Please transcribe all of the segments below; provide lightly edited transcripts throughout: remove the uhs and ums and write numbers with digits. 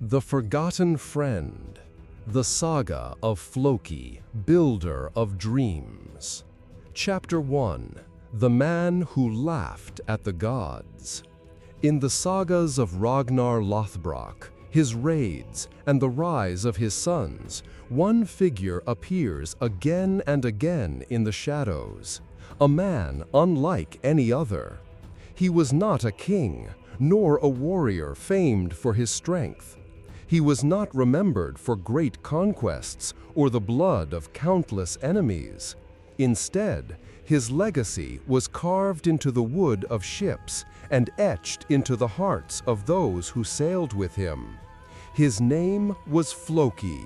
The Forgotten Friend, the Saga of Floki, Builder of Dreams. Chapter 1. The Man Who Laughed at the Gods. In the sagas of Ragnar Lothbrok, his raids, and the rise of his sons, one figure appears again and again in the shadows, a man unlike any other. He was not a king, nor a warrior famed for his strength. He was not remembered for great conquests or the blood of countless enemies. Instead, his legacy was carved into the wood of ships and etched into the hearts of those who sailed with him. His name was Floki.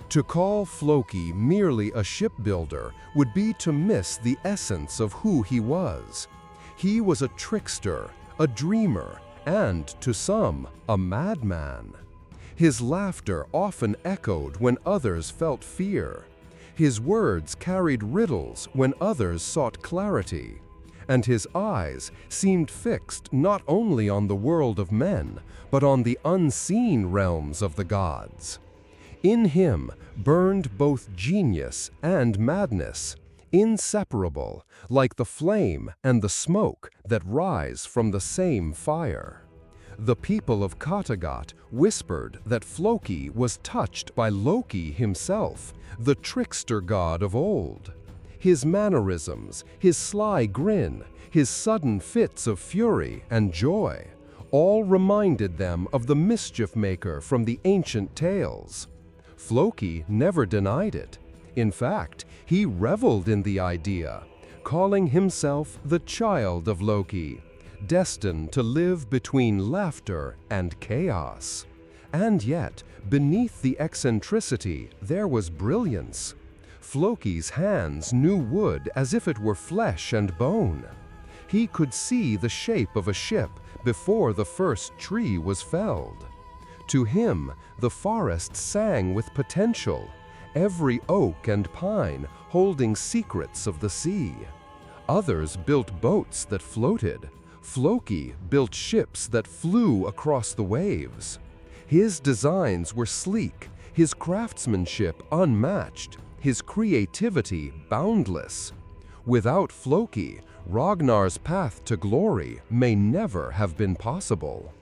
To call Floki merely a shipbuilder would be to miss the essence of who he was. He was a trickster, a dreamer, and, to some, a madman. His laughter often echoed when others felt fear. His words carried riddles when others sought clarity. And his eyes seemed fixed not only on the world of men, but on the unseen realms of the gods. In him burned both genius and madness, inseparable, like the flame and the smoke that rise from the same fire. The people of Kattegat whispered that Floki was touched by Loki himself, the trickster god of old. His mannerisms, his sly grin, his sudden fits of fury and joy, all reminded them of the mischief maker from the ancient tales. Floki never denied it. In fact, he reveled in the idea, calling himself the child of Loki, destined to live between laughter and chaos. And yet, beneath the eccentricity, there was brilliance. Floki's hands knew wood as if it were flesh and bone. He could see the shape of a ship before the first tree was felled. To him, the forest sang with potential, every oak and pine holding secrets of the sea. Others built boats that floated. Floki built ships that flew across the waves. His designs were sleek, his craftsmanship unmatched, his creativity boundless. Without Floki, Ragnar's path to glory may never have been possible.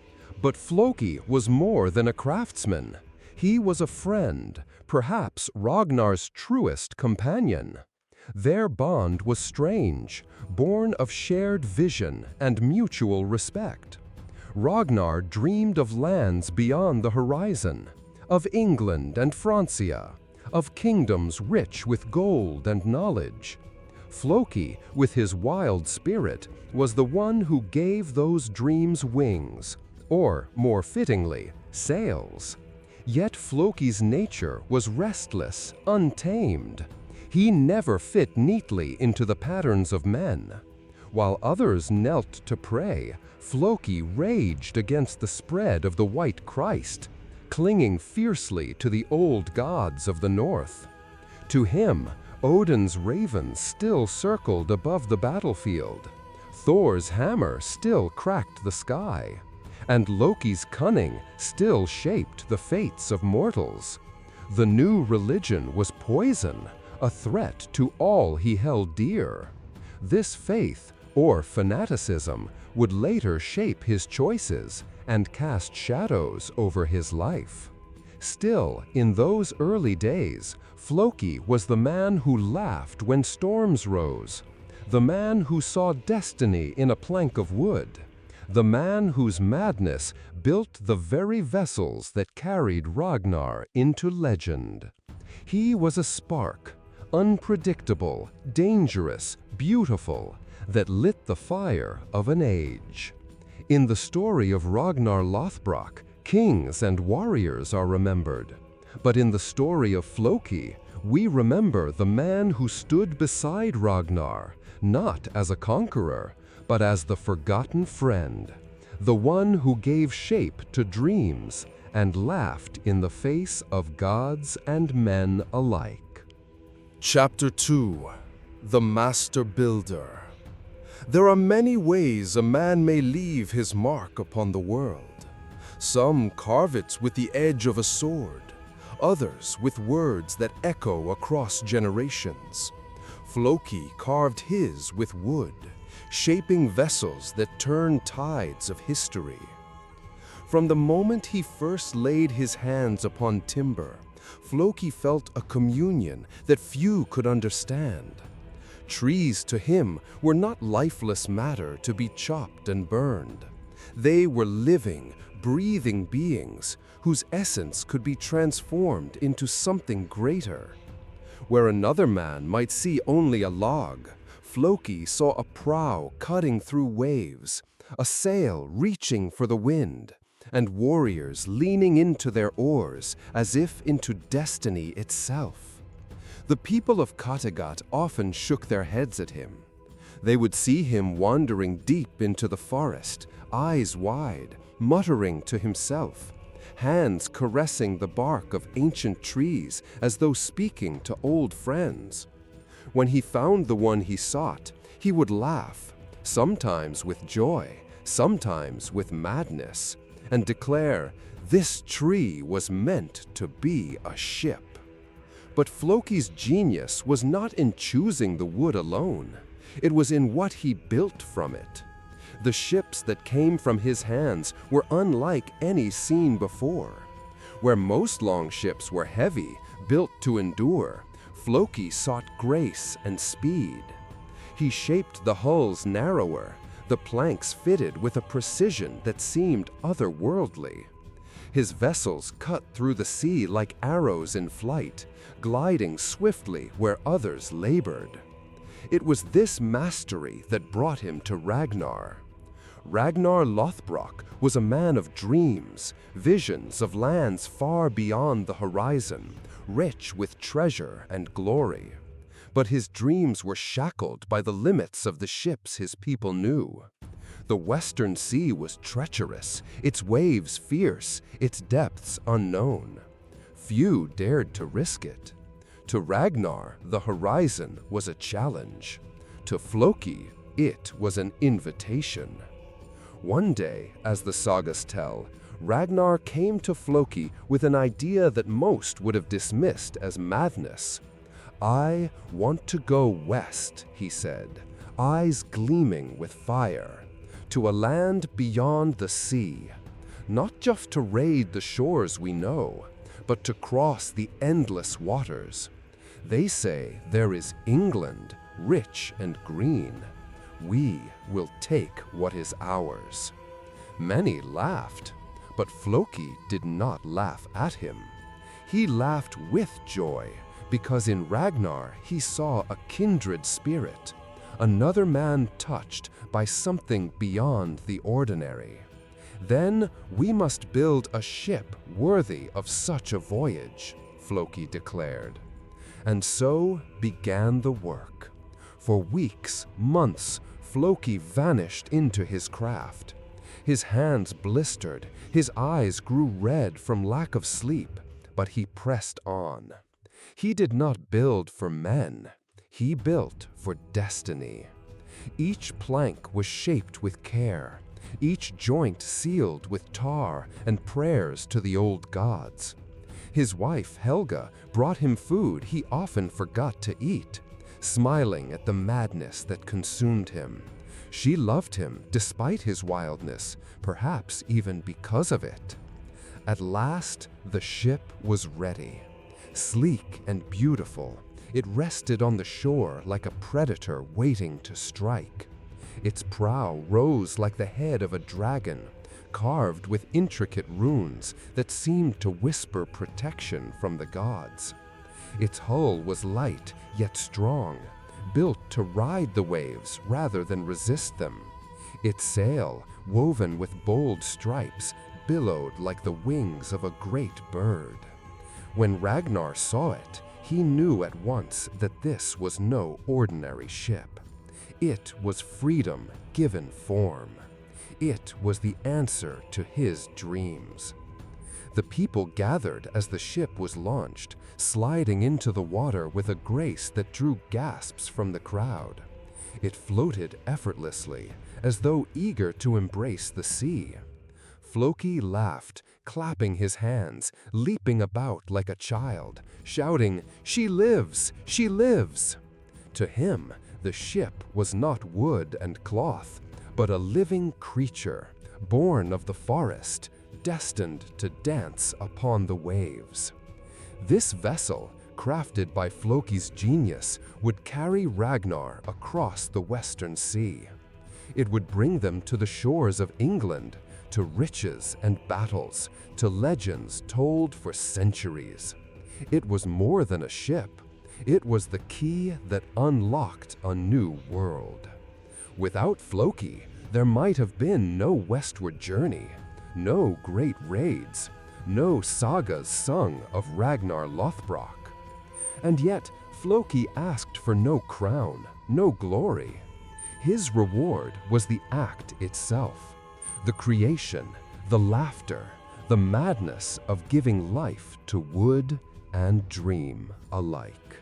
But Floki was more than a craftsman. He was a friend, perhaps Ragnar's truest companion. Their bond was strange, born of shared vision and mutual respect. Ragnar dreamed of lands beyond the horizon, of England and Francia, of kingdoms rich with gold and knowledge. Floki, with his wild spirit, was the one who gave those dreams wings, or, more fittingly, sails. Yet Floki's nature was restless, untamed. He never fit neatly into the patterns of men. While others knelt to pray, Floki raged against the spread of the White Christ, clinging fiercely to the old gods of the north. To him, Odin's ravens still circled above the battlefield. Thor's hammer still cracked the sky. And Loki's cunning still shaped the fates of mortals. The new religion was poison, a threat to all he held dear. This faith, or fanaticism, would later shape his choices and cast shadows over his life. Still, in those early days, Floki was the man who laughed when storms rose, the man who saw destiny in a plank of wood, the man whose madness built the very vessels that carried Ragnar into legend. He was a spark, unpredictable, dangerous, beautiful, that lit the fire of an age. In the story of Ragnar Lothbrok, kings and warriors are remembered. But in the story of Floki, we remember the man who stood beside Ragnar, not as a conqueror, but as the forgotten friend, the one who gave shape to dreams and laughed in the face of gods and men alike. Chapter 2. The Master Builder. There are many ways a man may leave his mark upon the world. Some carve it with the edge of a sword, others with words that echo across generations. Floki carved his with wood, shaping vessels that turn tides of history. From the moment he first laid his hands upon timber, Floki felt a communion that few could understand. Trees to him were not lifeless matter to be chopped and burned. They were living, breathing beings whose essence could be transformed into something greater. Where another man might see only a log, Floki saw a prow cutting through waves, a sail reaching for the wind, and warriors leaning into their oars as if into destiny itself. The people of Kattegat often shook their heads at him. They would see him wandering deep into the forest, eyes wide, muttering to himself, hands caressing the bark of ancient trees as though speaking to old friends. When he found the one he sought, he would laugh, sometimes with joy, sometimes with madness, and declare this tree was meant to be a ship. But Floki's genius was not in choosing the wood alone. It was in what he built from it. The ships that came from his hands were unlike any seen before. Where most long ships were heavy, built to endure, Floki sought grace and speed. He shaped the hulls narrower, the planks fitted with a precision that seemed otherworldly. His vessels cut through the sea like arrows in flight, gliding swiftly where others labored. It was this mastery that brought him to Ragnar. Ragnar Lothbrok was a man of dreams, visions of lands far beyond the horizon, rich with treasure and glory. But his dreams were shackled by the limits of the ships his people knew. The Western Sea was treacherous, its waves fierce, its depths unknown. Few dared to risk it. To Ragnar, the horizon was a challenge. To Floki, it was an invitation. One day, as the sagas tell, Ragnar came to Floki with an idea that most would have dismissed as madness. "I want to go west," he said, eyes gleaming with fire, "to a land beyond the sea, not just to raid the shores we know, but to cross the endless waters. They say there is England, rich and green. We will take what is ours." Many laughed, but Floki did not laugh at him. He laughed with joy, because in Ragnar he saw a kindred spirit, another man touched by something beyond the ordinary. "Then we must build a ship worthy of such a voyage," Floki declared. And so began the work. For weeks, months, Floki vanished into his craft. His hands blistered, his eyes grew red from lack of sleep, but he pressed on. He did not build for men, he built for destiny. Each plank was shaped with care, each joint sealed with tar and prayers to the old gods. His wife, Helga, brought him food he often forgot to eat, smiling at the madness that consumed him. She loved him despite his wildness, perhaps even because of it. At last, the ship was ready. Sleek and beautiful, it rested on the shore like a predator waiting to strike. Its prow rose like the head of a dragon, carved with intricate runes that seemed to whisper protection from the gods. Its hull was light yet strong, built to ride the waves rather than resist them. Its sail, woven with bold stripes, billowed like the wings of a great bird. When Ragnar saw it, he knew at once that this was no ordinary ship. It was freedom given form. It was the answer to his dreams. The people gathered as the ship was launched, sliding into the water with a grace that drew gasps from the crowd. It floated effortlessly, as though eager to embrace the sea. Floki laughed, clapping his hands, leaping about like a child, shouting, "She lives! She lives!" To him, the ship was not wood and cloth, but a living creature, born of the forest, destined to dance upon the waves. This vessel, crafted by Floki's genius, would carry Ragnar across the Western Sea. It would bring them to the shores of England, to riches and battles, to legends told for centuries. It was more than a ship. It was the key that unlocked a new world. Without Floki, there might have been no westward journey, no great raids, no sagas sung of Ragnar Lothbrok. And yet, Floki asked for no crown, no glory. His reward was the act itself, the creation, the laughter, the madness of giving life to wood and dream alike.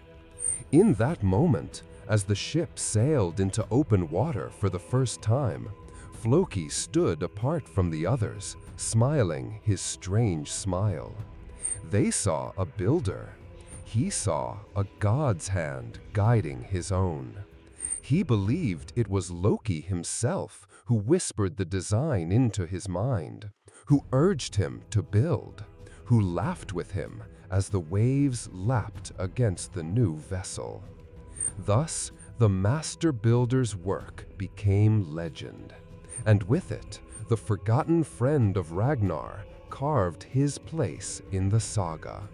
In that moment, as the ship sailed into open water for the first time, Floki stood apart from the others, smiling his strange smile. They saw a builder. He saw a god's hand guiding his own. He believed it was Loki himself who whispered the design into his mind, who urged him to build, who laughed with him as the waves lapped against the new vessel. Thus, the master builder's work became legend, and with it, the forgotten friend of Ragnar carved his place in the saga,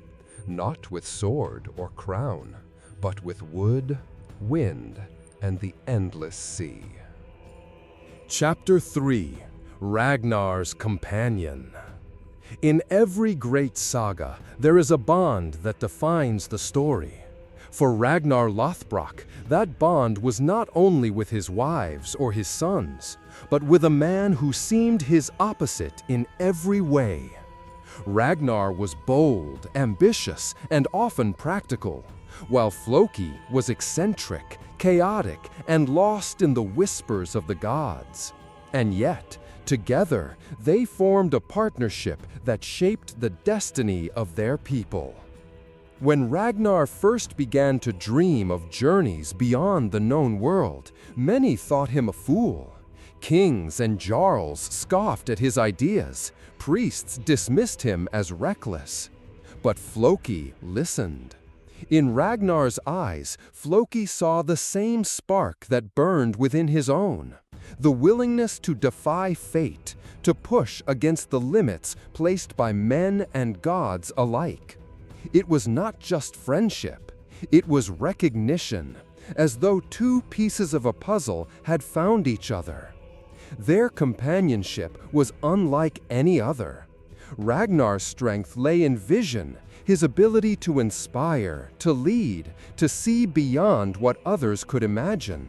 not with sword or crown, but with wood, wind, and the endless sea. Chapter 3: Ragnar's Companion. In every great saga, there is a bond that defines the story. For Ragnar Lothbrok, that bond was not only with his wives or his sons, but with a man who seemed his opposite in every way. Ragnar was bold, ambitious, and often practical, while Floki was eccentric, chaotic, and lost in the whispers of the gods. And yet, together, they formed a partnership that shaped the destiny of their people. When Ragnar first began to dream of journeys beyond the known world, many thought him a fool. Kings and jarls scoffed at his ideas. Priests dismissed him as reckless. But Floki listened. In Ragnar's eyes, Floki saw the same spark that burned within his own, the willingness to defy fate, to push against the limits placed by men and gods alike. It was not just friendship, it was recognition, as though two pieces of a puzzle had found each other. Their companionship was unlike any other. Ragnar's strength lay in vision, his ability to inspire, to lead, to see beyond what others could imagine.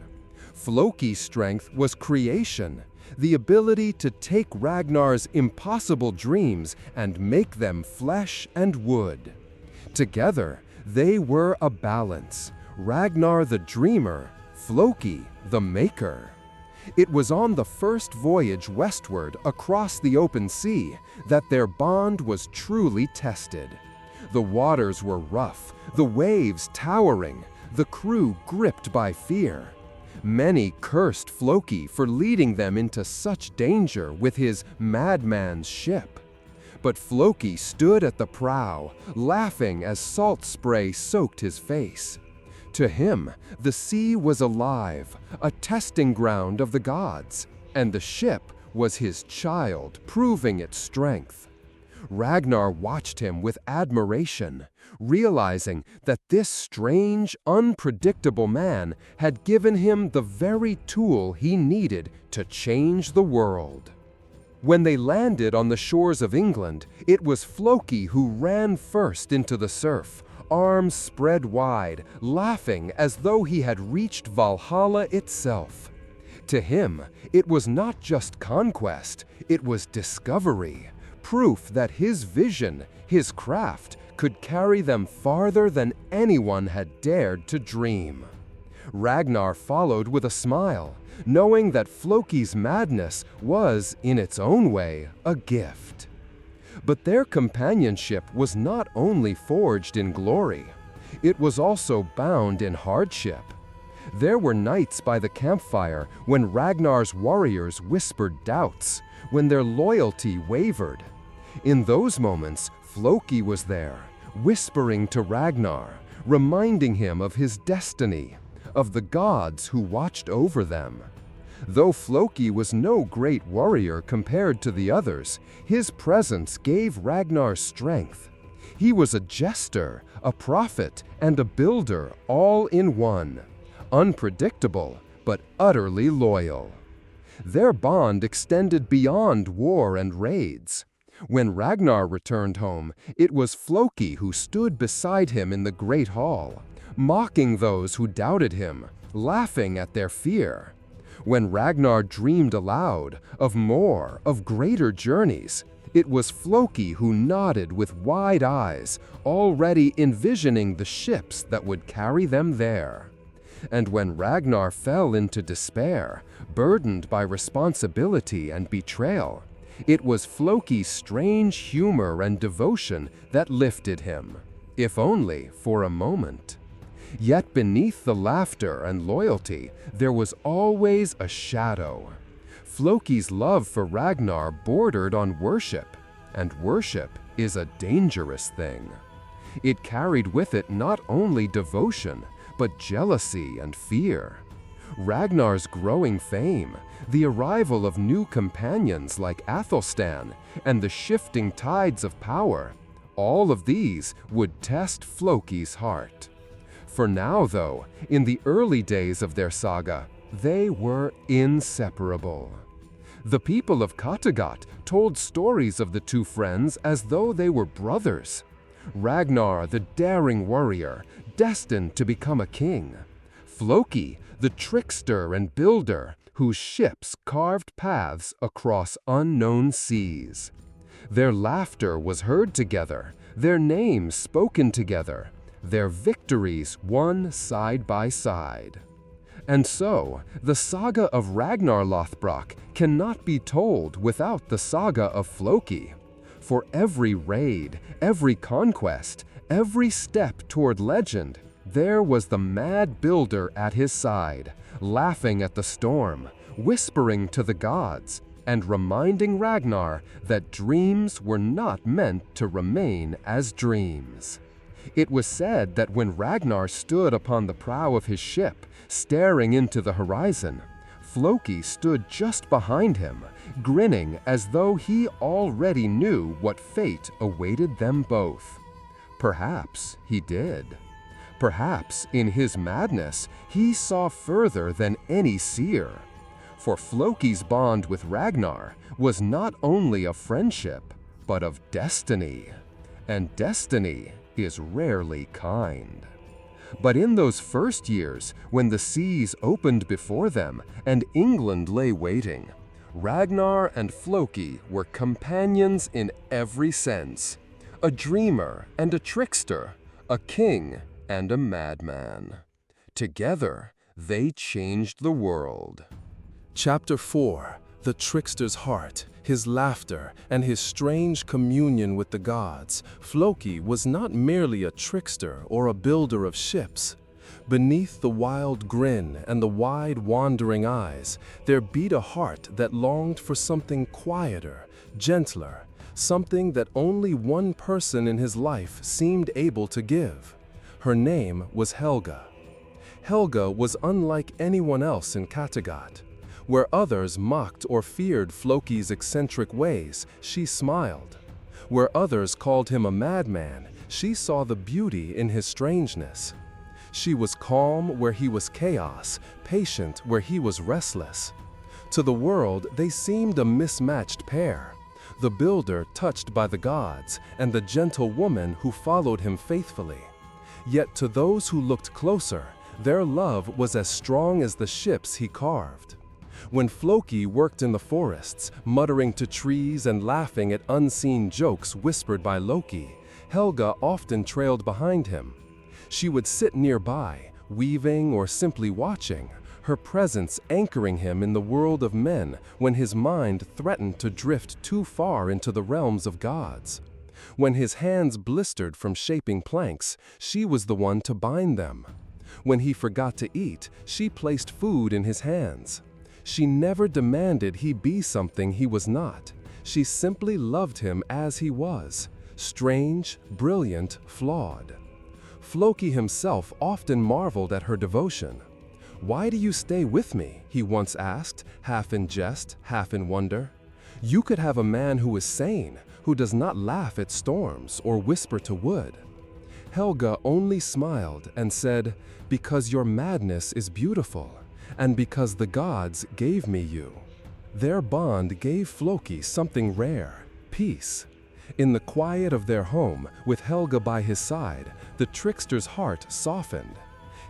Floki's strength was creation, the ability to take Ragnar's impossible dreams and make them flesh and wood. Together, they were a balance, Ragnar the dreamer, Floki the maker. It was on the first voyage westward across the open sea that their bond was truly tested. The waters were rough, the waves towering, the crew gripped by fear. Many cursed Floki for leading them into such danger with his madman's ship. But Floki stood at the prow, laughing as salt spray soaked his face. To him, the sea was alive, a testing ground of the gods, and the ship was his child, proving its strength. Ragnar watched him with admiration, realizing that this strange, unpredictable man had given him the very tool he needed to change the world. When they landed on the shores of England, it was Floki who ran first into the surf, arms spread wide, laughing as though he had reached Valhalla itself. To him, it was not just conquest, it was discovery, proof that his vision, his craft, could carry them farther than anyone had dared to dream. Ragnar followed with a smile, knowing that Floki's madness was, in its own way, a gift. But their companionship was not only forged in glory, it was also bound in hardship. There were nights by the campfire when Ragnar's warriors whispered doubts, when their loyalty wavered. In those moments, Floki was there, whispering to Ragnar, reminding him of his destiny, of the gods who watched over them. Though Floki was no great warrior compared to the others, his presence gave Ragnar strength. He was a jester, a prophet, and a builder all in one. Unpredictable, but utterly loyal. Their bond extended beyond war and raids. When Ragnar returned home, it was Floki who stood beside him in the great hall, mocking those who doubted him, laughing at their fear. When Ragnar dreamed aloud of more, of greater journeys, it was Floki who nodded with wide eyes, already envisioning the ships that would carry them there. And when Ragnar fell into despair, burdened by responsibility and betrayal, it was Floki's strange humor and devotion that lifted him, if only for a moment. Yet beneath the laughter and loyalty, there was always a shadow. Floki's love for Ragnar bordered on worship, and worship is a dangerous thing. It carried with it not only devotion, but jealousy and fear. Ragnar's growing fame, the arrival of new companions like Athelstan, and the shifting tides of power, all of these would test Floki's heart. For now, though, in the early days of their saga, they were inseparable. The people of Kattegat told stories of the two friends as though they were brothers. Ragnar, the daring warrior, destined to become a king. Floki, the trickster and builder, whose ships carved paths across unknown seas. Their laughter was heard together, their names spoken together, their victories won side by side. And so, the saga of Ragnar Lothbrok cannot be told without the saga of Floki. For every raid, every conquest, every step toward legend, there was the mad builder at his side, laughing at the storm, whispering to the gods, and reminding Ragnar that dreams were not meant to remain as dreams. It was said that when Ragnar stood upon the prow of his ship, staring into the horizon, Floki stood just behind him, grinning as though he already knew what fate awaited them both. Perhaps he did. Perhaps, in his madness, he saw further than any seer. For Floki's bond with Ragnar was not only of friendship, but of destiny. And destiny is rarely kind. But in those first years, when the seas opened before them and England lay waiting, Ragnar and Floki were companions in every sense. A dreamer and a trickster, a king and a madman. Together, they changed the world. Chapter 4. The Trickster's Heart, His Laughter, and His Strange Communion with the Gods. Floki was not merely a trickster or a builder of ships. Beneath the wild grin and the wide wandering eyes, there beat a heart that longed for something quieter, gentler, something that only one person in his life seemed able to give. Her name was Helga. Helga was unlike anyone else in Kattegat. Where others mocked or feared Floki's eccentric ways, she smiled. Where others called him a madman, she saw the beauty in his strangeness. She was calm where he was chaos, patient where he was restless. To the world, they seemed a mismatched pair. The builder touched by the gods, and the gentle woman who followed him faithfully. Yet to those who looked closer, their love was as strong as the ships he carved. When Floki worked in the forests, muttering to trees and laughing at unseen jokes whispered by Loki, Helga often trailed behind him. She would sit nearby, weaving or simply watching, her presence anchoring him in the world of men when his mind threatened to drift too far into the realms of gods. When his hands blistered from shaping planks, she was the one to bind them. When he forgot to eat, she placed food in his hands. She never demanded he be something he was not. She simply loved him as he was, strange, brilliant, flawed. Floki himself often marveled at her devotion. "Why do you stay with me?" he once asked, half in jest, half in wonder. "You could have a man who is sane, who does not laugh at storms or whisper to wood." Helga only smiled and said, "Because your madness is beautiful, and because the gods gave me you." Their bond gave Floki something rare, peace. In the quiet of their home, with Helga by his side, the trickster's heart softened.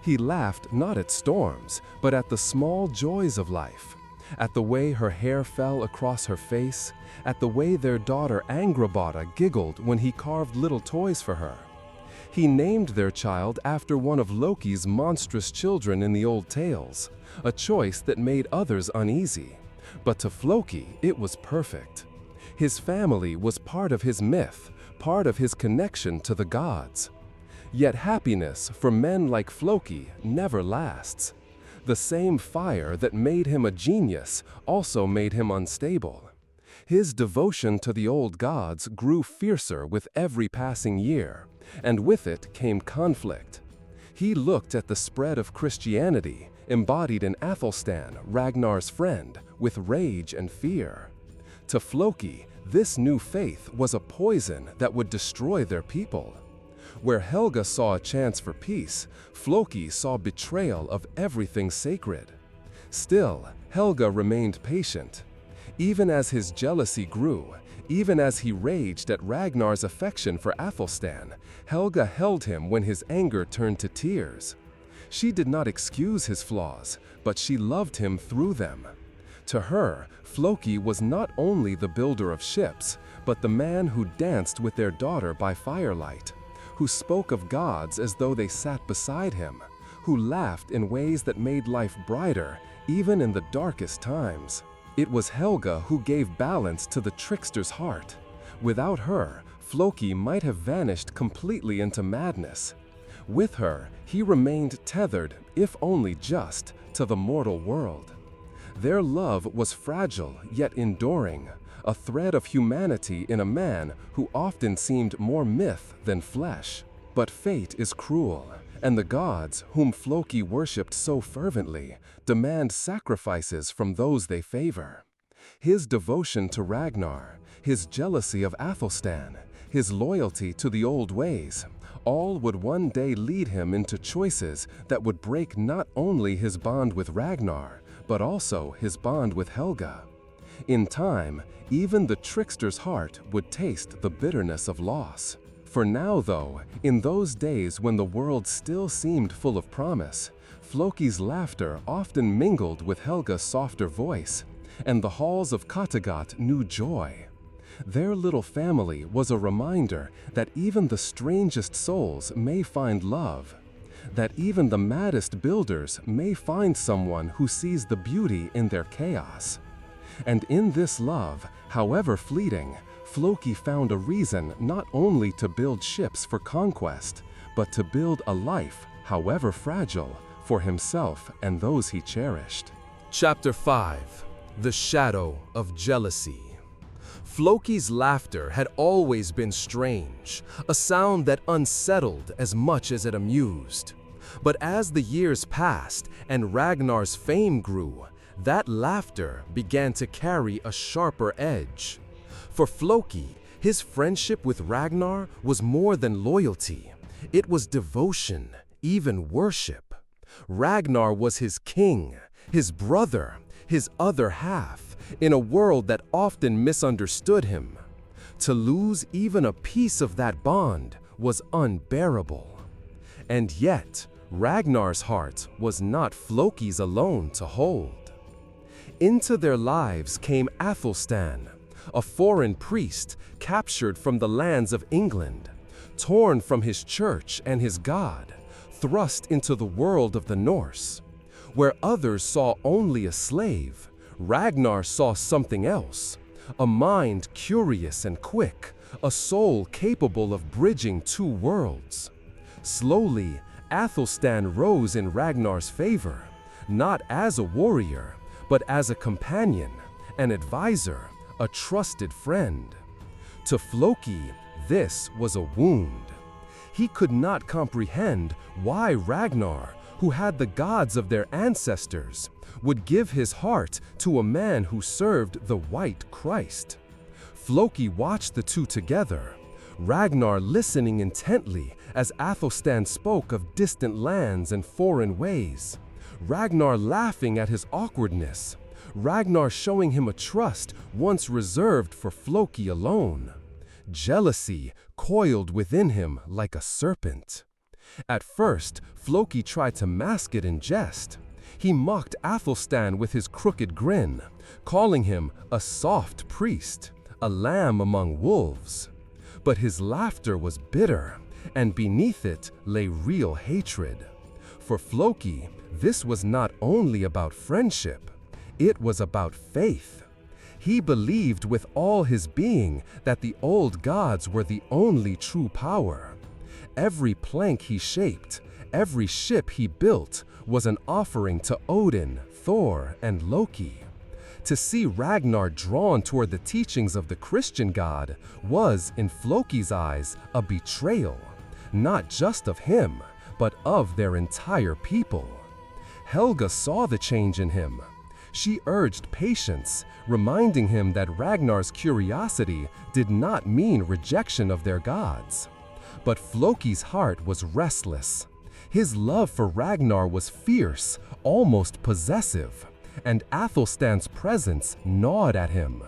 He laughed not at storms, but at the small joys of life, at the way her hair fell across her face, at the way their daughter Angrboda giggled when he carved little toys for her. He named their child after one of Loki's monstrous children in the old tales, a choice that made others uneasy. But to Floki, it was perfect. His family was part of his myth, part of his connection to the gods. Yet happiness for men like Floki never lasts. The same fire that made him a genius also made him unstable. His devotion to the old gods grew fiercer with every passing year, and with it came conflict. He looked at the spread of Christianity, embodied in Athelstan, Ragnar's friend, with rage and fear. To Floki, this new faith was a poison that would destroy their people. Where Helga saw a chance for peace, Floki saw betrayal of everything sacred. Still, Helga remained patient. Even as his jealousy grew, even as he raged at Ragnar's affection for Athelstan, Helga held him when his anger turned to tears. She did not excuse his flaws, but she loved him through them. To her, Floki was not only the builder of ships, but the man who danced with their daughter by firelight, who spoke of gods as though they sat beside him, who laughed in ways that made life brighter, even in the darkest times. It was Helga who gave balance to the trickster's heart. Without her, Floki might have vanished completely into madness. With her, he remained tethered, if only just, to the mortal world. Their love was fragile yet enduring, a thread of humanity in a man who often seemed more myth than flesh. But fate is cruel, and the gods, whom Floki worshipped so fervently, demand sacrifices from those they favor. His devotion to Ragnar, his jealousy of Athelstan, his loyalty to the old ways, all would one day lead him into choices that would break not only his bond with Ragnar, but also his bond with Helga. In time, even the trickster's heart would taste the bitterness of loss. For now, though, in those days when the world still seemed full of promise, Floki's laughter often mingled with Helga's softer voice, and the halls of Kattegat knew joy. Their little family was a reminder that even the strangest souls may find love, that even the maddest builders may find someone who sees the beauty in their chaos. And in this love, however fleeting, Floki found a reason not only to build ships for conquest, but to build a life, however fragile, for himself and those he cherished. Chapter 5. The Shadow of Jealousy. Floki's laughter had always been strange, a sound that unsettled as much as it amused. But as the years passed and Ragnar's fame grew, that laughter began to carry a sharper edge. For Floki, his friendship with Ragnar was more than loyalty. It was devotion, even worship. Ragnar was his king, his brother, his other half, in a world that often misunderstood him. To lose even a piece of that bond was unbearable. And yet, Ragnar's heart was not Floki's alone to hold. Into their lives came Athelstan, a foreign priest captured from the lands of England, torn from his church and his god, thrust into the world of the Norse. Where others saw only a slave, Ragnar saw something else. A mind curious and quick, a soul capable of bridging two worlds. Slowly, Athelstan rose in Ragnar's favor, not as a warrior, but as a companion, an advisor, a trusted friend. To Floki, this was a wound. He could not comprehend why Ragnar, who had the gods of their ancestors, would give his heart to a man who served the white Christ. Floki watched the two together, Ragnar listening intently as Athelstan spoke of distant lands and foreign ways, Ragnar laughing at his awkwardness, Ragnar showing him a trust once reserved for Floki alone. Jealousy coiled within him like a serpent. At first, Floki tried to mask it in jest. He mocked Athelstan with his crooked grin, calling him a soft priest, a lamb among wolves. But his laughter was bitter, and beneath it lay real hatred. For Floki, this was not only about friendship, it was about faith. He believed with all his being that the old gods were the only true power. Every plank he shaped, every ship he built, was an offering to Odin, Thor, and Loki. To see Ragnar drawn toward the teachings of the Christian God was, in Floki's eyes, a betrayal, not just of him, but of their entire people. Helga saw the change in him. She urged patience, reminding him that Ragnar's curiosity did not mean rejection of their gods. But Floki's heart was restless. His love for Ragnar was fierce, almost possessive, and Athelstan's presence gnawed at him.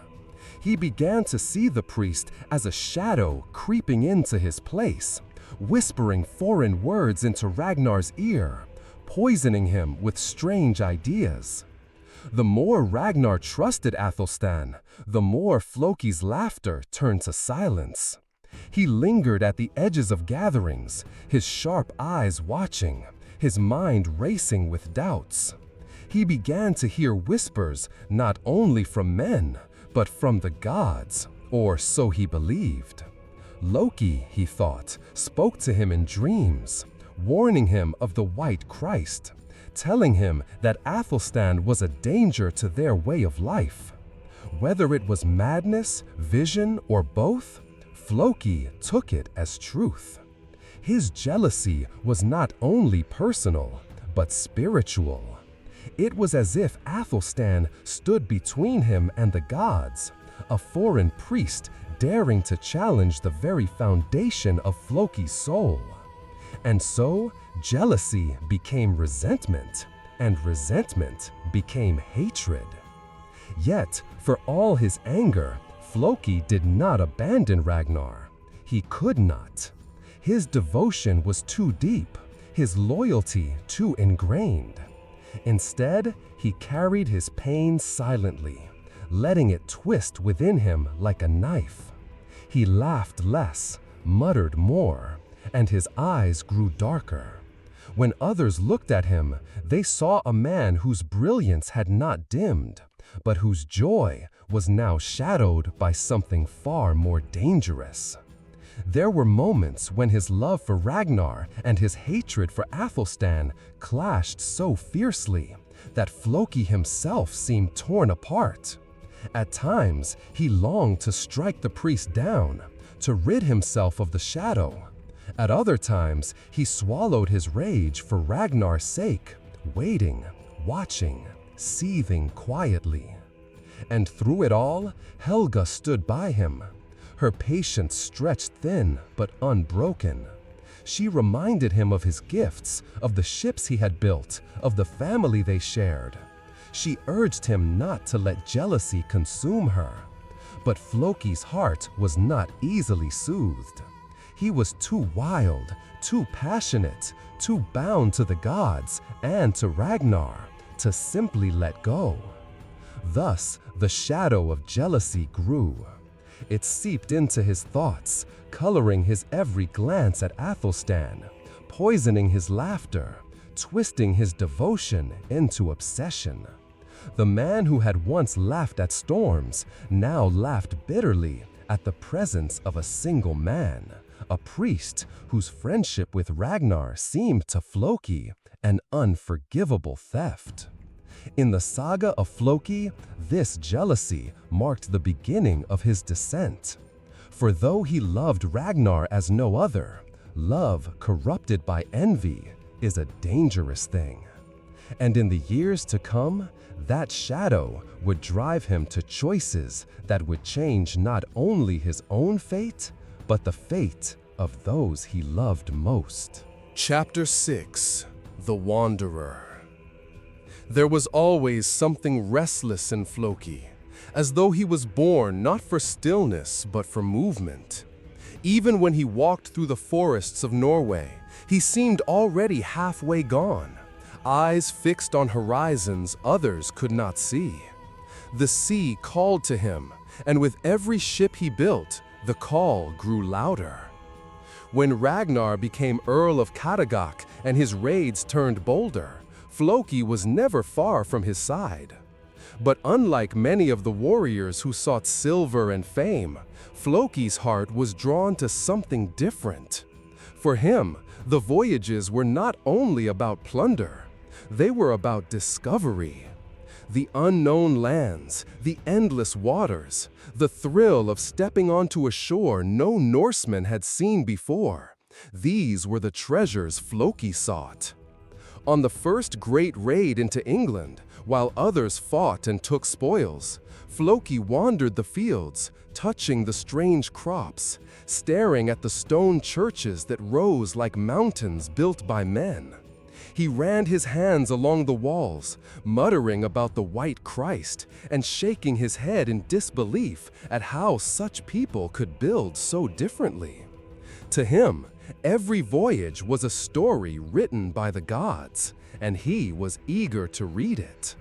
He began to see the priest as a shadow creeping into his place, whispering foreign words into Ragnar's ear, poisoning him with strange ideas. The more Ragnar trusted Athelstan, the more Floki's laughter turned to silence. He lingered at the edges of gatherings, his sharp eyes watching, his mind racing with doubts. He began to hear whispers not only from men, but from the gods, or so he believed. Loki, he thought, spoke to him in dreams, warning him of the white Christ, telling him that Athelstan was a danger to their way of life. Whether it was madness, vision, or both, Floki took it as truth. His jealousy was not only personal, but spiritual. It was as if Athelstan stood between him and the gods, a foreign priest daring to challenge the very foundation of Floki's soul. And so, jealousy became resentment, and resentment became hatred. Yet, for all his anger, Floki did not abandon Ragnar. He could not. His devotion was too deep, his loyalty too ingrained. Instead, he carried his pain silently, letting it twist within him like a knife. He laughed less, muttered more, and his eyes grew darker. When others looked at him, they saw a man whose brilliance had not dimmed, but whose joy was now shadowed by something far more dangerous. There were moments when his love for Ragnar and his hatred for Athelstan clashed so fiercely that Floki himself seemed torn apart. At times, he longed to strike the priest down, to rid himself of the shadow. At other times, he swallowed his rage for Ragnar's sake, waiting, watching, seething quietly. And through it all, Helga stood by him. Her patience stretched thin but unbroken. She reminded him of his gifts, of the ships he had built, of the family they shared. She urged him not to let jealousy consume her. But Floki's heart was not easily soothed. He was too wild, too passionate, too bound to the gods and to Ragnar to simply let go. Thus, the shadow of jealousy grew. It seeped into his thoughts, coloring his every glance at Athelstan, poisoning his laughter, twisting his devotion into obsession. The man who had once laughed at storms now laughed bitterly at the presence of a single man, a priest whose friendship with Ragnar seemed to Floki an unforgivable theft. In the Saga of Floki, this jealousy marked the beginning of his descent. For though he loved Ragnar as no other, love corrupted by envy is a dangerous thing. And in the years to come, that shadow would drive him to choices that would change not only his own fate, but the fate of those he loved most. Chapter 6: The Wanderer. There was always something restless in Floki, as though he was born not for stillness but for movement. Even when he walked through the forests of Norway, he seemed already halfway gone, eyes fixed on horizons others could not see. The sea called to him, and with every ship he built, the call grew louder. When Ragnar became Earl of Kattegat and his raids turned bolder, Floki was never far from his side. But unlike many of the warriors who sought silver and fame, Floki's heart was drawn to something different. For him, the voyages were not only about plunder, they were about discovery. The unknown lands, the endless waters, the thrill of stepping onto a shore no Norseman had seen before. These were the treasures Floki sought. On the first great raid into England, while others fought and took spoils, Floki wandered the fields, touching the strange crops, staring at the stone churches that rose like mountains built by men. He ran his hands along the walls, muttering about the white Christ and shaking his head in disbelief at how such people could build so differently. To him, every voyage was a story written by the gods, and he was eager to read it.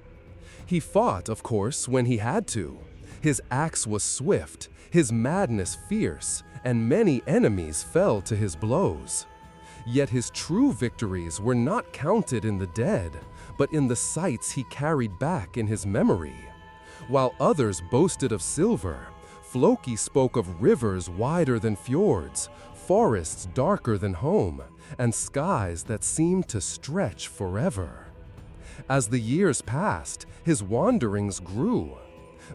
He fought, of course, when he had to. His axe was swift, his madness fierce, and many enemies fell to his blows. Yet his true victories were not counted in the dead, but in the sights he carried back in his memory. While others boasted of silver, Floki spoke of rivers wider than fjords, forests darker than home, and skies that seemed to stretch forever. As the years passed, his wanderings grew.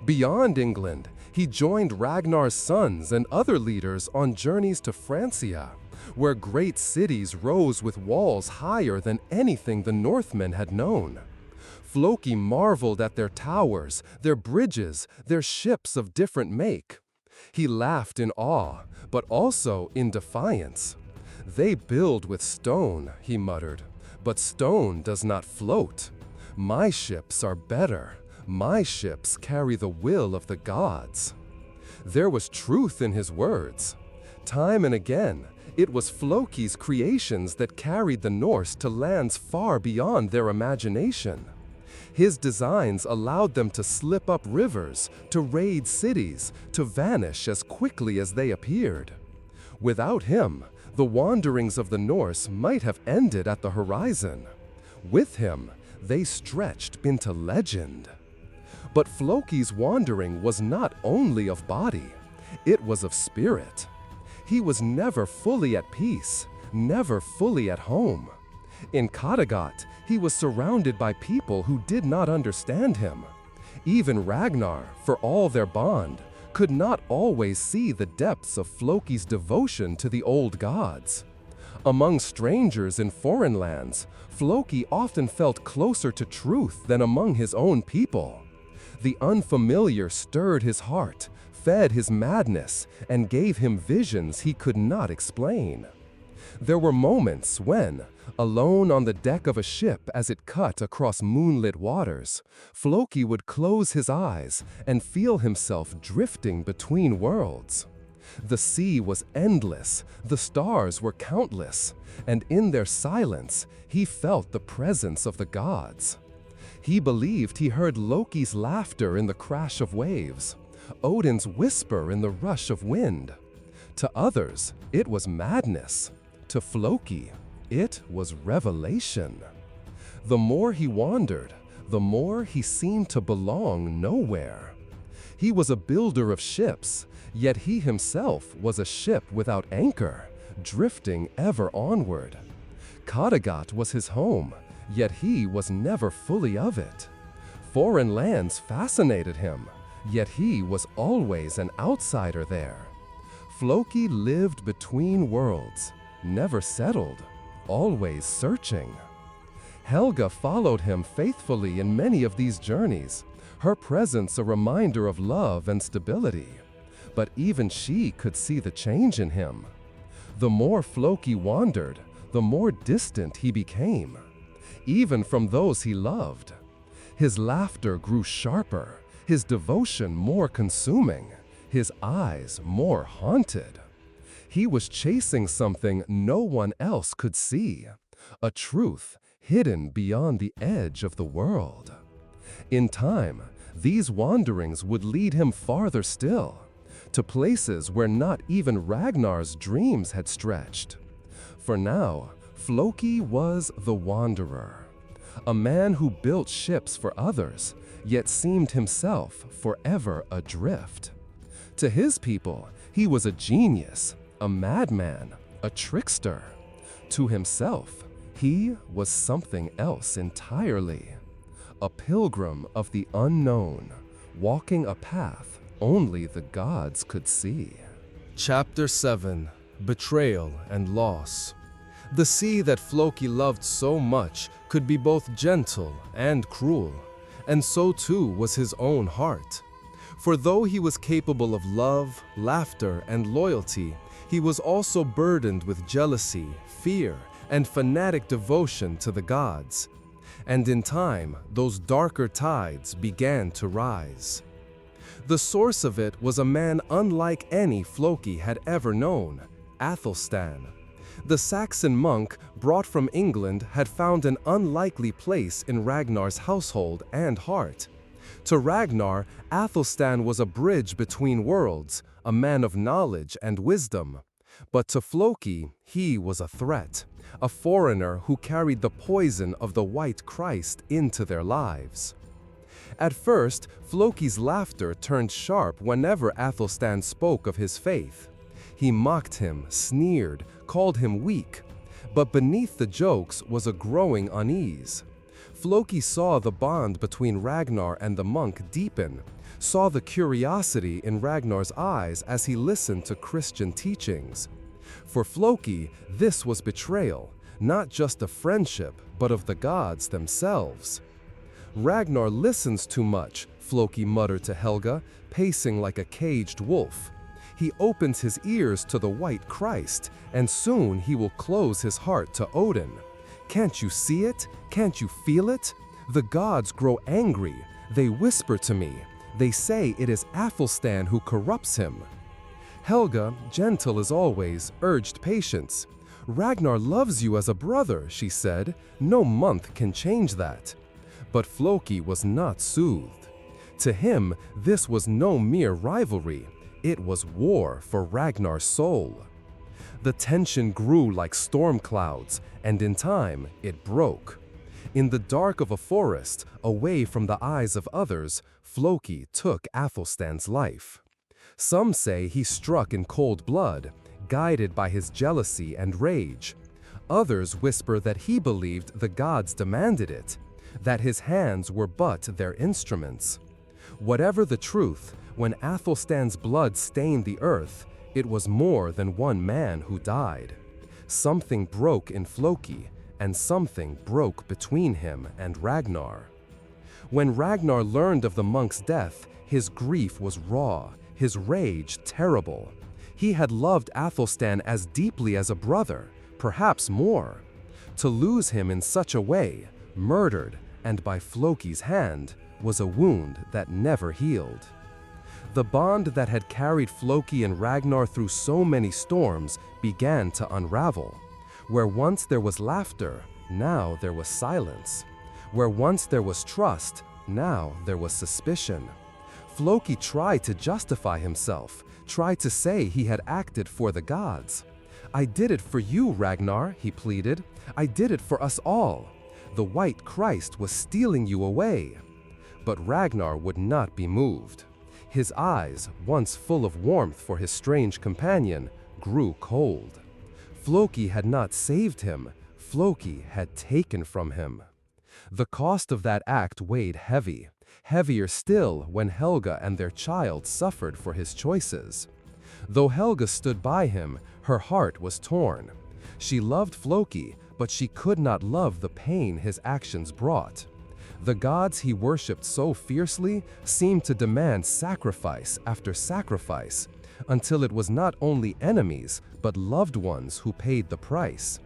Beyond England, he joined Ragnar's sons and other leaders on journeys to Francia, where great cities rose with walls higher than anything the Northmen had known. Floki marveled at their towers, their bridges, their ships of different make. He laughed in awe, but also in defiance. "They build with stone," he muttered, "but stone does not float. My ships are better. My ships carry the will of the gods." There was truth in his words. Time and again, it was Floki's creations that carried the Norse to lands far beyond their imagination. His designs allowed them to slip up rivers, to raid cities, to vanish as quickly as they appeared. Without him, the wanderings of the Norse might have ended at the horizon. With him, they stretched into legend. But Floki's wandering was not only of body, it was of spirit. He was never fully at peace, never fully at home. In Kattegat, he was surrounded by people who did not understand him. Even Ragnar, for all their bond, could not always see the depths of Floki's devotion to the old gods. Among strangers in foreign lands, Floki often felt closer to truth than among his own people. The unfamiliar stirred his heart, fed his madness, and gave him visions he could not explain. There were moments when, alone on the deck of a ship as it cut across moonlit waters, Floki would close his eyes and feel himself drifting between worlds. The sea was endless, the stars were countless, and in their silence, he felt the presence of the gods. He believed he heard Loki's laughter in the crash of waves, Odin's whisper in the rush of wind. To others, it was madness. To Floki, it was revelation. The more he wandered, the more he seemed to belong nowhere. He was a builder of ships, yet he himself was a ship without anchor, drifting ever onward. Kattegat was his home, yet he was never fully of it. Foreign lands fascinated him, yet he was always an outsider there. Floki lived between worlds, never settled, always searching. Helga followed him faithfully in many of these journeys, her presence a reminder of love and stability. But even she could see the change in him. The more Floki wandered, the more distant he became, even from those he loved. His laughter grew sharper, his devotion more consuming, his eyes more haunted. He was chasing something no one else could see, a truth hidden beyond the edge of the world. In time, these wanderings would lead him farther still, to places where not even Ragnar's dreams had stretched. For now, Floki was the wanderer, a man who built ships for others, yet seemed himself forever adrift. To his people, he was a genius, a madman, a trickster. To himself, he was something else entirely, a pilgrim of the unknown, walking a path only the gods could see. Chapter 7: Betrayal and Loss. The sea that Floki loved so much could be both gentle and cruel, and so too was his own heart. For though he was capable of love, laughter, and loyalty, he was also burdened with jealousy, fear, and fanatic devotion to the gods. And in time, those darker tides began to rise. The source of it was a man unlike any Floki had ever known, Athelstan. The Saxon monk brought from England had found an unlikely place in Ragnar's household and heart. To Ragnar, Athelstan was a bridge between worlds, a man of knowledge and wisdom. But to Floki, he was a threat, a foreigner who carried the poison of the White Christ into their lives. At first, Floki's laughter turned sharp whenever Athelstan spoke of his faith. He mocked him, sneered, called him weak. But beneath the jokes was a growing unease. Floki saw the bond between Ragnar and the monk deepen, saw the curiosity in Ragnar's eyes as he listened to Christian teachings. For Floki, this was betrayal, not just of friendship, but of the gods themselves. Ragnar listens too much, Floki muttered to Helga, pacing like a caged wolf. He opens his ears to the White Christ, and soon he will close his heart to Odin. Can't you see it? Can't you feel it? The gods grow angry. They whisper to me. They say it is Athelstan who corrupts him. Helga, gentle as always, urged patience. Ragnar loves you as a brother, she said. No month can change that. But Floki was not soothed. To him, this was no mere rivalry. It was war for Ragnar's soul. The tension grew like storm clouds, and in time, it broke. In the dark of a forest, away from the eyes of others, Floki took Athelstan's life. Some say he struck in cold blood, guided by his jealousy and rage. Others whisper that he believed the gods demanded it, that his hands were but their instruments. Whatever the truth, when Athelstan's blood stained the earth, it was more than one man who died. Something broke in Floki, and something broke between him and Ragnar. When Ragnar learned of the monk's death, his grief was raw, his rage terrible. He had loved Athelstan as deeply as a brother, perhaps more. To lose him in such a way, murdered, and by Floki's hand, was a wound that never healed. The bond that had carried Floki and Ragnar through so many storms began to unravel. Where once there was laughter, now there was silence. Where once there was trust, now there was suspicion. Floki tried to justify himself, tried to say he had acted for the gods. "I did it for you, Ragnar," he pleaded. "I did it for us all." The white Christ was stealing you away." But Ragnar would not be moved. His eyes, once full of warmth for his strange companion, grew cold. Floki had not saved him, Floki had taken from him. The cost of that act weighed heavy, heavier still when Helga and their child suffered for his choices. Though Helga stood by him, her heart was torn. She loved Floki, but she could not love the pain his actions brought. The gods he worshipped so fiercely seemed to demand sacrifice after sacrifice, until it was not only enemies, but loved ones who paid the price.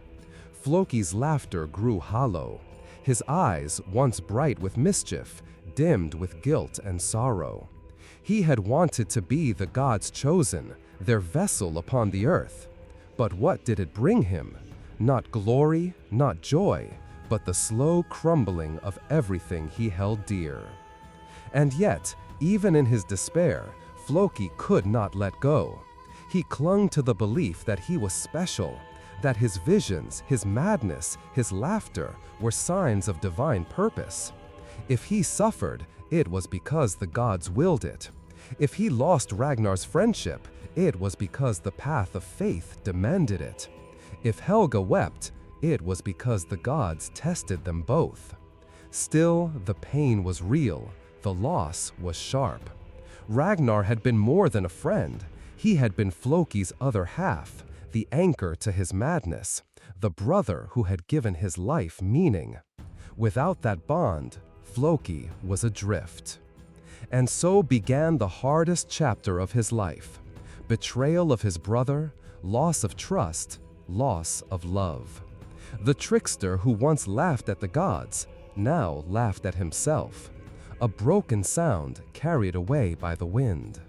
Floki's laughter grew hollow. His eyes, once bright with mischief, dimmed with guilt and sorrow. He had wanted to be the gods' chosen, their vessel upon the earth. But what did it bring him? Not glory, not joy, but the slow crumbling of everything he held dear. And yet, even in his despair, Floki could not let go. He clung to the belief that he was special, that his visions, his madness, his laughter were signs of divine purpose. If he suffered, it was because the gods willed it. If he lost Ragnar's friendship, it was because the path of faith demanded it. If Helga wept, it was because the gods tested them both. Still, the pain was real, the loss was sharp. Ragnar had been more than a friend. He had been Floki's other half, the anchor to his madness, the brother who had given his life meaning. Without that bond, Floki was adrift. And so began the hardest chapter of his life. Betrayal of his brother, loss of trust, loss of love. The trickster who once laughed at the gods, now laughed at himself. A broken sound carried away by the wind.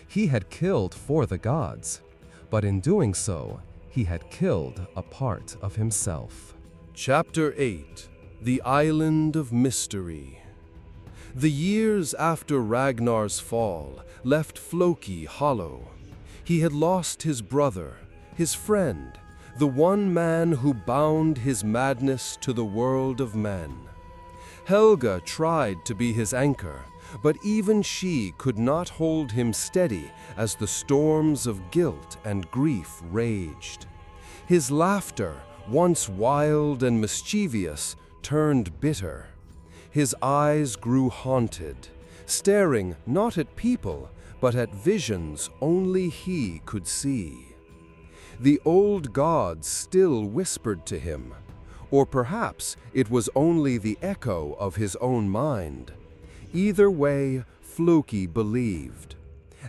He had killed for the gods, but in doing so, he had killed a part of himself. Chapter 8: The Island of Mystery. The years after Ragnar's fall left Floki hollow. He had lost his brother, his friend, the one man who bound his madness to the world of men. Helga tried to be his anchor, but even she could not hold him steady as the storms of guilt and grief raged. His laughter, once wild and mischievous, turned bitter. His eyes grew haunted, staring not at people, but at visions only he could see. The old gods still whispered to him, or perhaps it was only the echo of his own mind. Either way, Floki believed.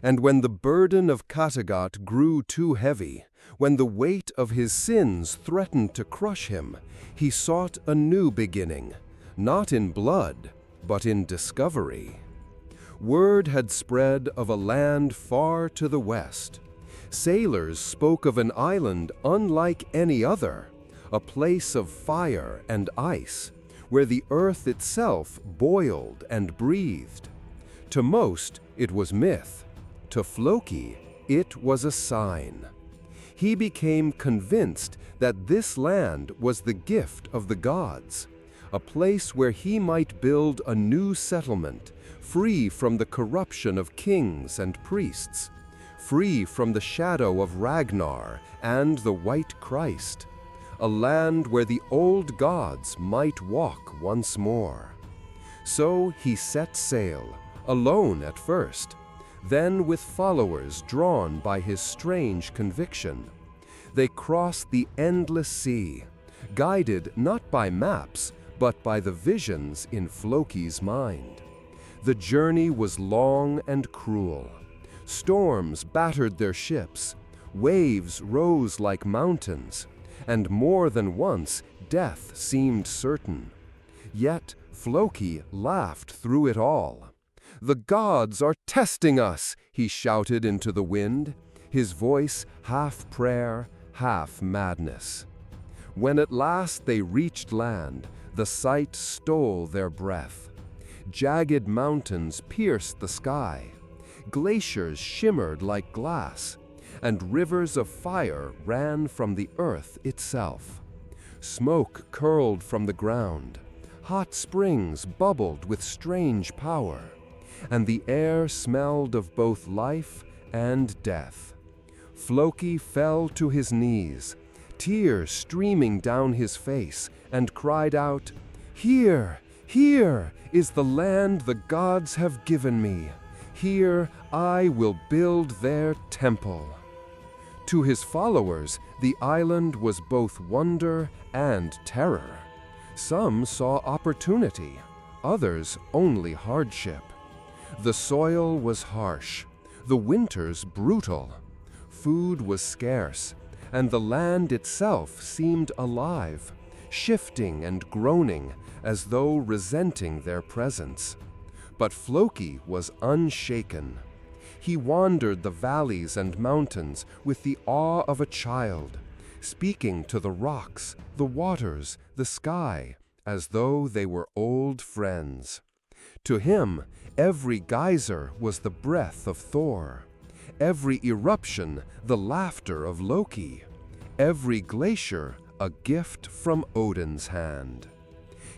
And when the burden of Kattegat grew too heavy, when the weight of his sins threatened to crush him, he sought a new beginning, not in blood, but in discovery. Word had spread of a land far to the west. Sailors spoke of an island unlike any other, a place of fire and ice, where the earth itself boiled and breathed. To most, it was myth. To Floki, it was a sign. He became convinced that this land was the gift of the gods, a place where he might build a new settlement, free from the corruption of kings and priests, free from the shadow of Ragnar and the White Christ, a land where the old gods might walk once more. So he set sail, alone at first, then with followers drawn by his strange conviction. They crossed the endless sea, guided not by maps, but by the visions in Floki's mind. The journey was long and cruel. Storms battered their ships, waves rose like mountains, and more than once death seemed certain. Yet Floki laughed through it all. "The gods are testing us," he shouted into the wind, his voice half prayer, half madness. When at last they reached land, the sight stole their breath. Jagged mountains pierced the sky. Glaciers shimmered like glass, and rivers of fire ran from the earth itself. Smoke curled from the ground. Hot springs bubbled with strange power, and the air smelled of both life and death. Floki fell to his knees, tears streaming down his face, and cried out, "Here, here is the land the gods have given me. Here I will build their temple." To his followers, the island was both wonder and terror. Some saw opportunity, others only hardship. The soil was harsh, the winters brutal. Food was scarce, and the land itself seemed alive, shifting and groaning as though resenting their presence. But Floki was unshaken. He wandered the valleys and mountains with the awe of a child, speaking to the rocks, the waters, the sky, as though they were old friends. To him, every geyser was the breath of Thor, every eruption the laughter of Loki, every glacier a gift from Odin's hand.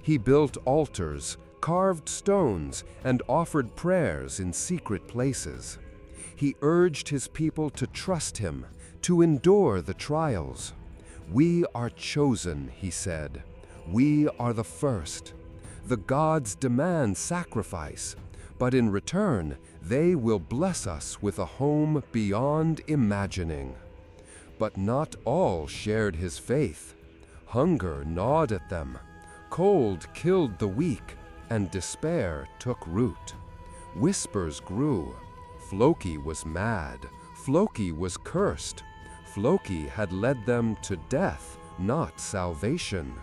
He built altars, carved stones, and offered prayers in secret places. He urged his people to trust him, to endure the trials. "We are chosen," he said. "We are the first. The gods demand sacrifice, but in return, they will bless us with a home beyond imagining." But not all shared his faith. Hunger gnawed at them. Cold killed the weak, and despair took root. Whispers grew. Floki was mad. Floki was cursed. Floki had led them to death, not salvation.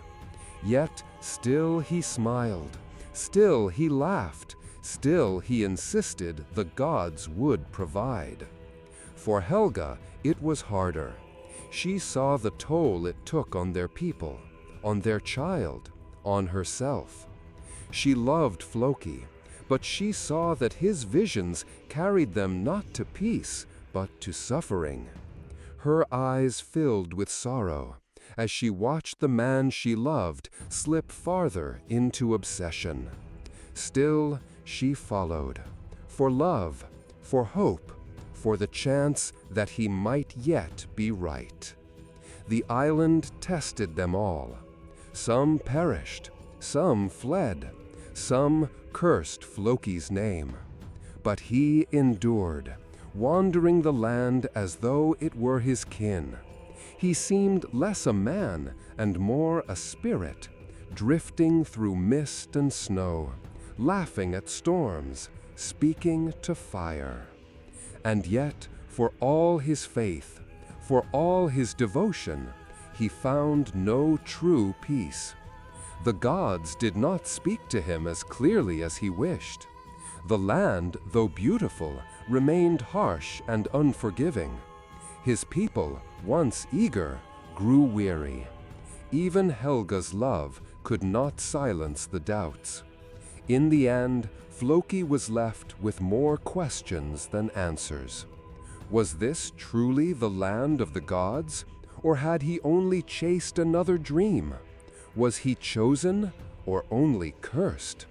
Yet still he smiled. Still he laughed. Still he insisted the gods would provide. For Helga, it was harder. She saw the toll it took on their people, on their child, on herself. She loved Floki, but she saw that his visions carried them not to peace, but to suffering. Her eyes filled with sorrow as she watched the man she loved slip farther into obsession. Still, she followed, for love, for hope, for the chance that he might yet be right. The island tested them all. Some perished, some fled, some cursed Floki's name. But he endured, wandering the land as though it were his kin. He seemed less a man and more a spirit, drifting through mist and snow, laughing at storms, speaking to fire. And yet, for all his faith, for all his devotion, he found no true peace. The gods did not speak to him as clearly as he wished. The land, though beautiful, remained harsh and unforgiving. His people, once eager, grew weary. Even Helga's love could not silence the doubts. In the end, Floki was left with more questions than answers. Was this truly the land of the gods, or had he only chased another dream? Was he chosen, or only cursed?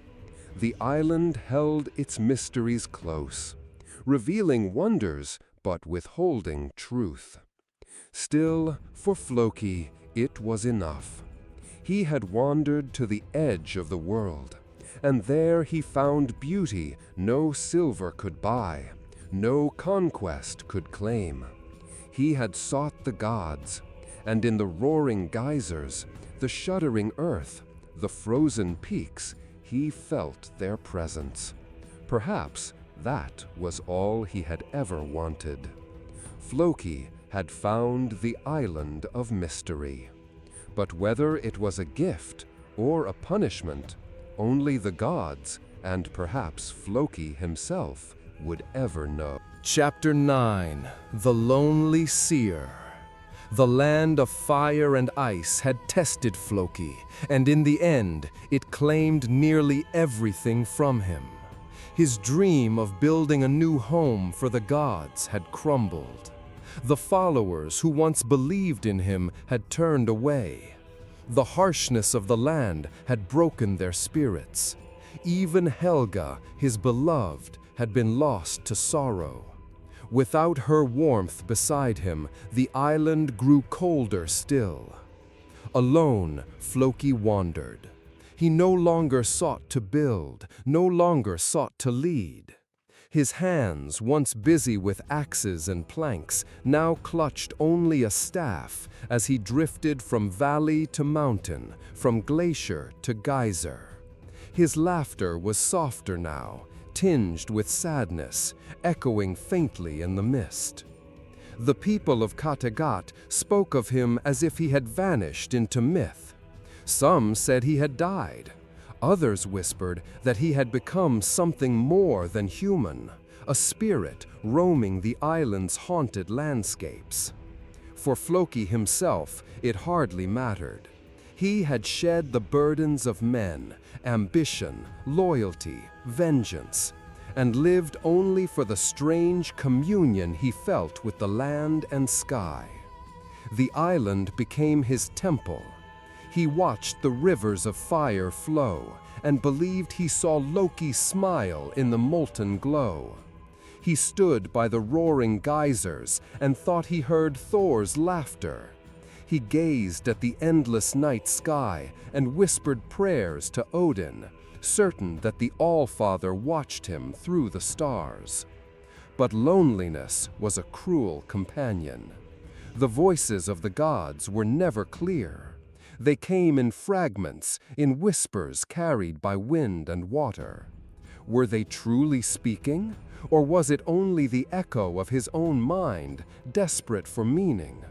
The island held its mysteries close, revealing wonders but withholding truth. Still, for Floki, it was enough. He had wandered to the edge of the world, and there he found beauty no silver could buy, no conquest could claim. He had sought the gods, and in the roaring geysers, the shuddering earth, the frozen peaks, he felt their presence. Perhaps that was all he had ever wanted. Floki had found the island of mystery. But whether it was a gift or a punishment, only the gods, and perhaps Floki himself, would ever know. Chapter 9. The Lonely Seer. The land of fire and ice had tested Floki, and in the end, it claimed nearly everything from him. His dream of building a new home for the gods had crumbled. The followers who once believed in him had turned away. The harshness of the land had broken their spirits. Even Helga, his beloved, had been lost to sorrow. Without her warmth beside him, the island grew colder still. Alone, Floki wandered. He no longer sought to build, no longer sought to lead. His hands, once busy with axes and planks, now clutched only a staff as he drifted from valley to mountain, from glacier to geyser. His laughter was softer now, tinged with sadness, echoing faintly in the mist. The people of Kattegat spoke of him as if he had vanished into myth. Some said he had died. Others whispered that he had become something more than human, a spirit roaming the island's haunted landscapes. For Floki himself, it hardly mattered. He had shed the burdens of men, ambition, loyalty, vengeance, and lived only for the strange communion he felt with the land and sky. The island became his temple. He watched the rivers of fire flow and believed he saw Loki smile in the molten glow. He stood by the roaring geysers and thought he heard Thor's laughter. He gazed at the endless night sky and whispered prayers to Odin, certain that the All-Father watched him through the stars. But loneliness was a cruel companion. The voices of the gods were never clear. They came in fragments, in whispers carried by wind and water. Were they truly speaking, or was it only the echo of his own mind, desperate for meaning?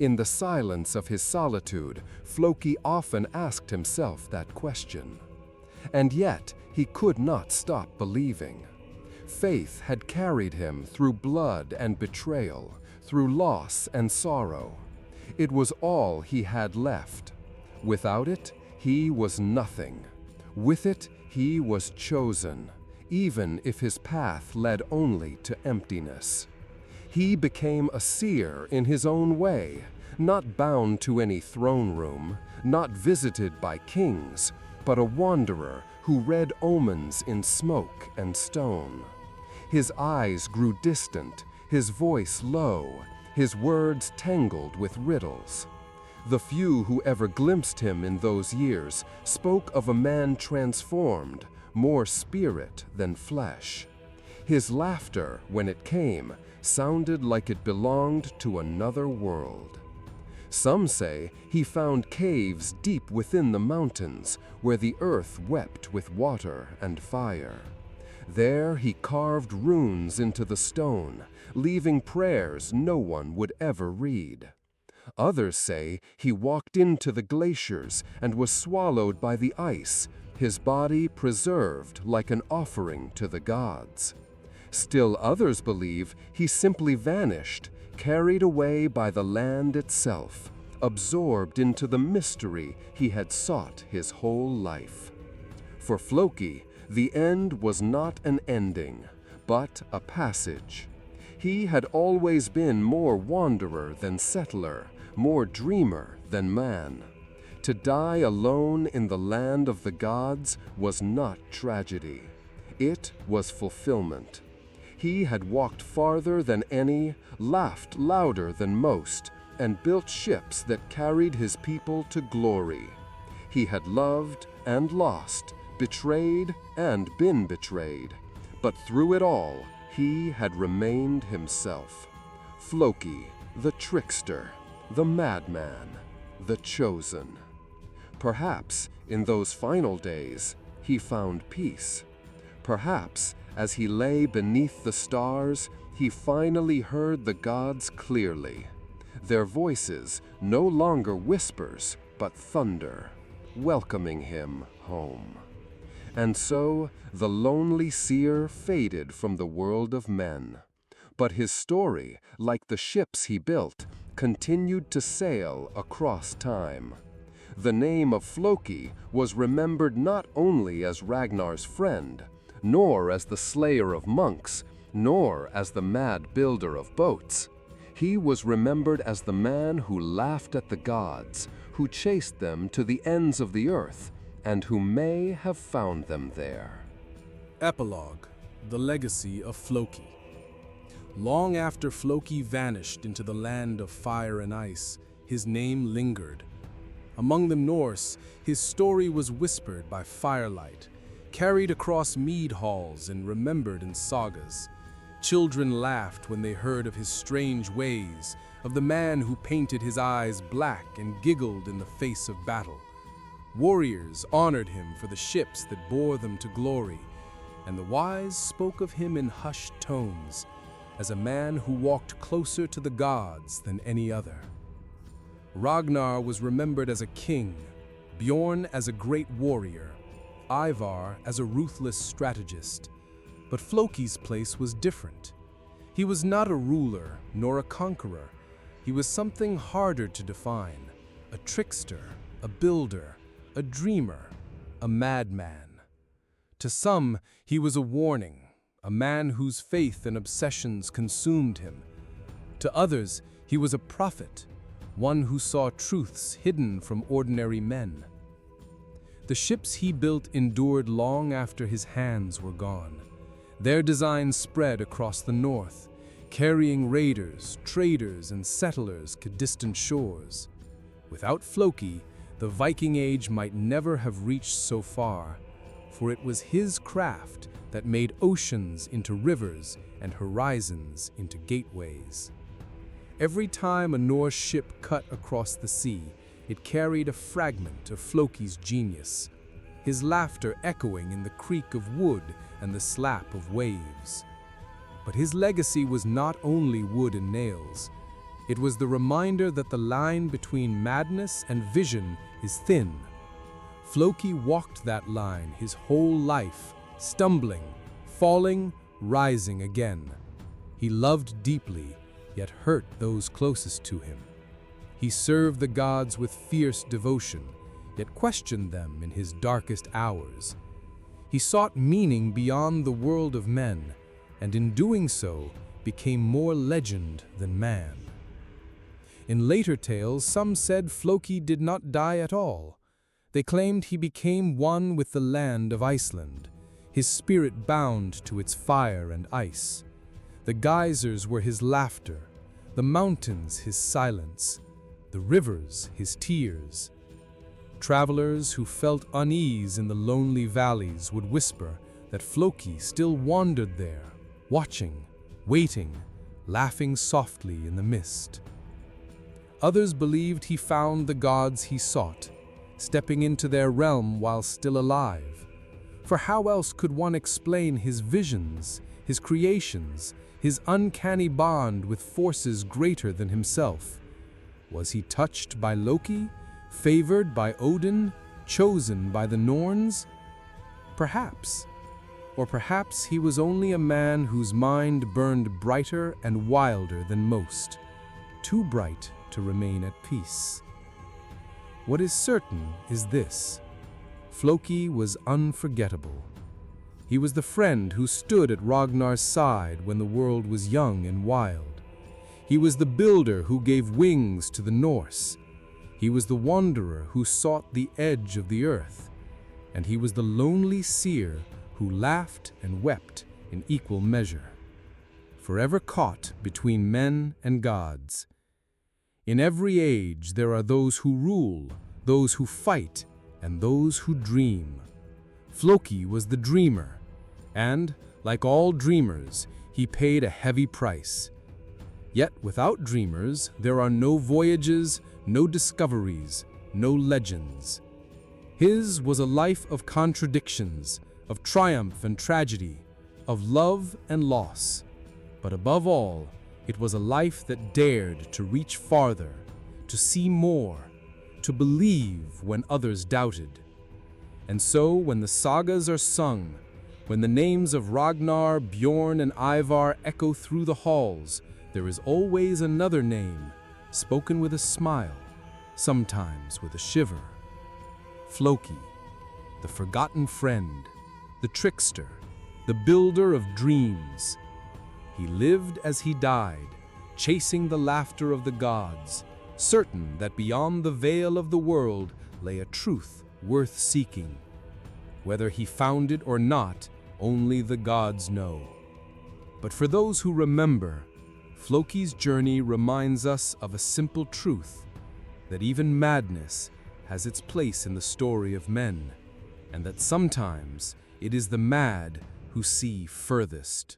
In the silence of his solitude, Floki often asked himself that question. And yet, he could not stop believing. Faith had carried him through blood and betrayal, through loss and sorrow. It was all he had left. Without it, he was nothing. With it, he was chosen, even if his path led only to emptiness. He became a seer in his own way, not bound to any throne room, not visited by kings, but a wanderer who read omens in smoke and stone. His eyes grew distant, his voice low, his words tangled with riddles. The few who ever glimpsed him in those years spoke of a man transformed, more spirit than flesh. His laughter, when it came, sounded like it belonged to another world. Some say he found caves deep within the mountains where the earth wept with water and fire. There he carved runes into the stone, leaving prayers no one would ever read. Others say he walked into the glaciers and was swallowed by the ice, his body preserved like an offering to the gods. Still others believe he simply vanished, carried away by the land itself, absorbed into the mystery he had sought his whole life. For Floki, the end was not an ending, but a passage. He had always been more wanderer than settler, more dreamer than man. To die alone in the land of the gods was not tragedy. It was fulfillment. He had walked farther than any, laughed louder than most, and built ships that carried his people to glory. He had loved and lost, betrayed and been betrayed, but through it all, he had remained himself. Floki, the trickster, the madman, the chosen. Perhaps in those final days, he found peace. Perhaps as he lay beneath the stars, he finally heard the gods clearly. Their voices no longer whispers, but thunder, welcoming him home. And so the lonely seer faded from the world of men. But his story, like the ships he built, continued to sail across time. The name of Floki was remembered not only as Ragnar's friend, nor as the slayer of monks, nor as the mad builder of boats. He was remembered as the man who laughed at the gods, who chased them to the ends of the earth, and who may have found them there. Epilogue: The Legacy of Floki. Long after Floki vanished into the land of fire and ice, his name lingered. Among the Norse, his story was whispered by firelight, carried across mead halls and remembered in sagas. Children laughed when they heard of his strange ways, of the man who painted his eyes black and giggled in the face of battle. Warriors honored him for the ships that bore them to glory, and the wise spoke of him in hushed tones, as a man who walked closer to the gods than any other. Ragnar was remembered as a king, Bjorn as a great warrior, Ivar as a ruthless strategist. But Floki's place was different. He was not a ruler nor a conqueror. He was something harder to define: a trickster, a builder, a dreamer, a madman. To some, he was a warning, a man whose faith and obsessions consumed him. To others, he was a prophet, one who saw truths hidden from ordinary men. The ships he built endured long after his hands were gone. Their designs spread across the north, carrying raiders, traders, and settlers to distant shores. Without Floki, the Viking Age might never have reached so far, for it was his craft that made oceans into rivers and horizons into gateways. Every time a Norse ship cut across the sea, it carried a fragment of Floki's genius, his laughter echoing in the creak of wood and the slap of waves. But his legacy was not only wood and nails. It was the reminder that the line between madness and vision is thin. Floki walked that line his whole life, stumbling, falling, rising again. He loved deeply, yet hurt those closest to him. He served the gods with fierce devotion, yet questioned them in his darkest hours. He sought meaning beyond the world of men, and in doing so became more legend than man. In later tales, some said Floki did not die at all. They claimed he became one with the land of Iceland, his spirit bound to its fire and ice. The geysers were his laughter, the mountains his silence, the rivers his tears. Travelers who felt unease in the lonely valleys would whisper that Floki still wandered there, watching, waiting, laughing softly in the mist. Others believed he found the gods he sought, stepping into their realm while still alive. For how else could one explain his visions, his creations, his uncanny bond with forces greater than himself? Was he touched by Loki, favored by Odin, chosen by the Norns? Perhaps. Or perhaps he was only a man whose mind burned brighter and wilder than most, too bright to remain at peace. What is certain is this: Floki was unforgettable. He was the friend who stood at Ragnar's side when the world was young and wild. He was the builder who gave wings to the Norse. He was the wanderer who sought the edge of the earth. And he was the lonely seer who laughed and wept in equal measure, forever caught between men and gods. In every age there are those who rule, those who fight, and those who dream. Floki was the dreamer, and, like all dreamers, he paid a heavy price. Yet without dreamers, there are no voyages, no discoveries, no legends. His was a life of contradictions, of triumph and tragedy, of love and loss. But above all, it was a life that dared to reach farther, to see more, to believe when others doubted. And so, when the sagas are sung, when the names of Ragnar, Bjorn, and Ivar echo through the halls, there is always another name, spoken with a smile, sometimes with a shiver. Floki, the forgotten friend, the trickster, the builder of dreams. He lived as he died, chasing the laughter of the gods, certain that beyond the veil of the world lay a truth worth seeking. Whether he found it or not, only the gods know. But for those who remember, Floki's journey reminds us of a simple truth, that even madness has its place in the story of men, and that sometimes it is the mad who see furthest.